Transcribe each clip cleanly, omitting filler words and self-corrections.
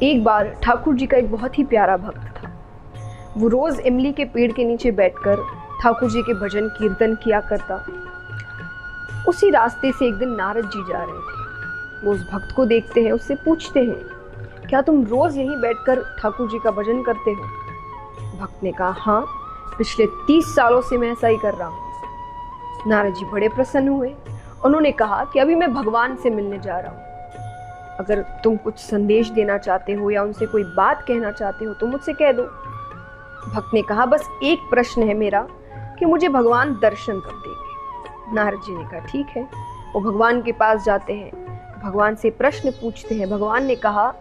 एक बार ठाकुर जी का एक बहुत ही प्यारा भक्त था। वो रोज इमली के पेड़ के नीचे बैठकर ठाकुर जी के भजन कीर्तन किया करता। उसी रास्ते से एक दिन नारद जी जा रहे थे। वो उस भक्त को देखते हैं, उससे पूछते हैं, क्या तुम रोज यहीं बैठकर ठाकुर जी का भजन करते हो? भक्त ने कहा, हाँ, पिछले 30 सालों से मैं ऐसा ही कर रहा हूँ। नारद जी बड़े प्रसन्न हुए। उन्होंने कहा कि अभी मैं भगवान से मिलने जा रहा हूँ। अगर तुम कुछ संदेश देना चाहते हो या उनसे कोई बात कहना चाहते हो तो मुझसे कह दो। भक्त ने कहा, बस एक प्रश्न है मेरा कि मुझे भगवान दर्शन कब देंगे? नारद जी ने कहा, ठीक है। वो भगवान के पास जाते हैं, भगवान से प्रश्न पूछते हैं। भगवान ने कहा,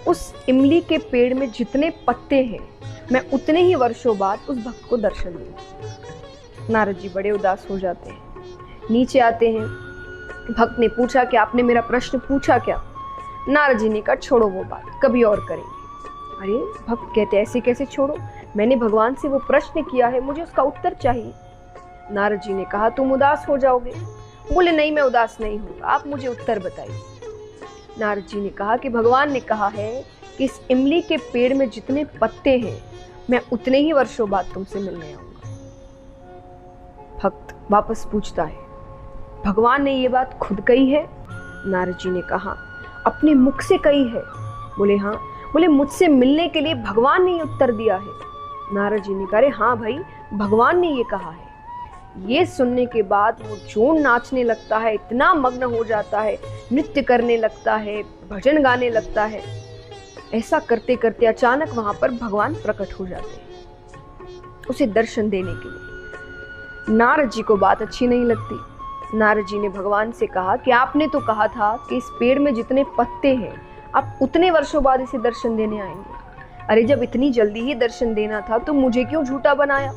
उस इमली के पेड़ में जितने पत्ते हैं मैं उतने ही वर्षों बाद उस भक्त को दर्शन दूंगा। नारद जी बड़े उदास हो जाते हैं, नीचे आते हैं। भक्त ने पूछा कि आपने मेरा प्रश्न पूछा क्या? नारद जी ने कहा, छोड़ो वो बात, कभी और करेंगे। अरे, भक्त कहते, ऐसे कैसे छोड़ो? मैंने भगवान से वो प्रश्न किया है, मुझे उसका उत्तर चाहिए। नारद जी ने कहा, तुम उदास हो जाओगे। बोले, नहीं, मैं उदास नहीं हूँ, आप मुझे उत्तर बताइए। नारद जी ने कहा कि भगवान ने कहा है कि इस इमली के पेड़ में जितने पत्ते हैं मैं उतने ही वर्षों बाद तुमसे मिलने आऊंगा। भक्त वापस पूछता है, भगवान ने ये बात खुद कही है? नारद जी ने कहा, अपने मुख से कही है। बोले, हाँ। बोले, मुझसे मिलने के लिए भगवान ने ये उत्तर दिया है? नारद जी ने कहा, हाँ भाई, भगवान ने ये कहा है। ये सुनने के बाद वो जोर नाचने लगता है, इतना मग्न हो जाता है, नृत्य करने लगता है, भजन गाने लगता है। ऐसा करते करते अचानक वहां पर भगवान प्रकट हो जाते हैं उसे दर्शन देने के लिए। नारद जी को बात अच्छी नहीं लगती। नारद जी ने भगवान से कहा कि आपने तो कहा था कि इस पेड़ में जितने पत्ते हैं आप उतने वर्षों बाद इसे दर्शन देने आएंगे। अरे, जब इतनी जल्दी ही दर्शन देना था तो मुझे क्यों झूठा बनाया?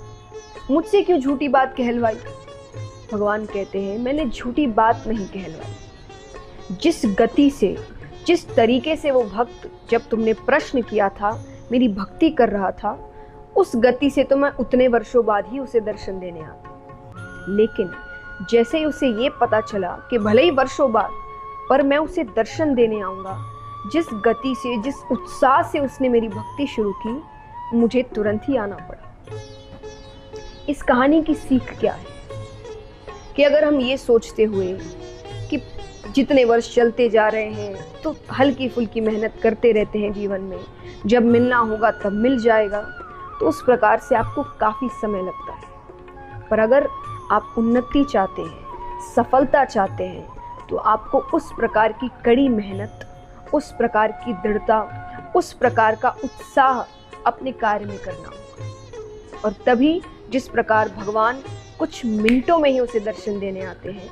मुझसे क्यों झूठी बात कहलवाई? भगवान कहते हैं, मैंने झूठी बात नहीं कहलवाई। जिस गति से, जिस तरीके से वो भक्त जब तुमने प्रश्न किया था मेरी भक्ति कर रहा था, उस गति से तो मैं उतने वर्षों बाद ही उसे दर्शन देने आता। लेकिन जैसे ही उसे ये पता चला कि भले ही वर्षों बाद पर मैं उसे दर्शन देने आऊंगा, जिस गति से, जिस उत्साह से उसने मेरी भक्ति शुरू की, मुझे तुरंत ही आना पड़ा। इस कहानी की सीख क्या है कि अगर हम ये सोचते हुए कि जितने वर्ष चलते जा रहे हैं तो हल्की फुल्की मेहनत करते रहते हैं जीवन में, जब मिलना होगा तब मिल जाएगा, तो उस प्रकार से आपको काफ़ी समय लगता है। पर अगर आप उन्नति चाहते हैं, सफलता चाहते हैं, तो आपको उस प्रकार की कड़ी मेहनत, उस प्रकार की दृढ़ता, उस प्रकार का उत्साह अपने कार्य में करना होगा। और तभी जिस प्रकार भगवान कुछ मिनटों में ही उसे दर्शन देने आते हैं,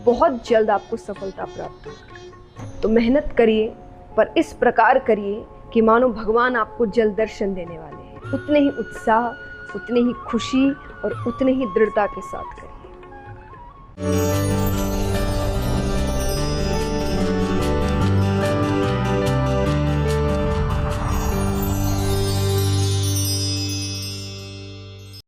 बहुत जल्द आपको सफलता प्राप्त होगी। तो मेहनत करिए, पर इस प्रकार करिए कि मानो भगवान आपको जल्द दर्शन देने वाले हैं। उतने ही उत्साह, उतनी ही खुशी और उतने ही दृढ़ता के साथ करिए।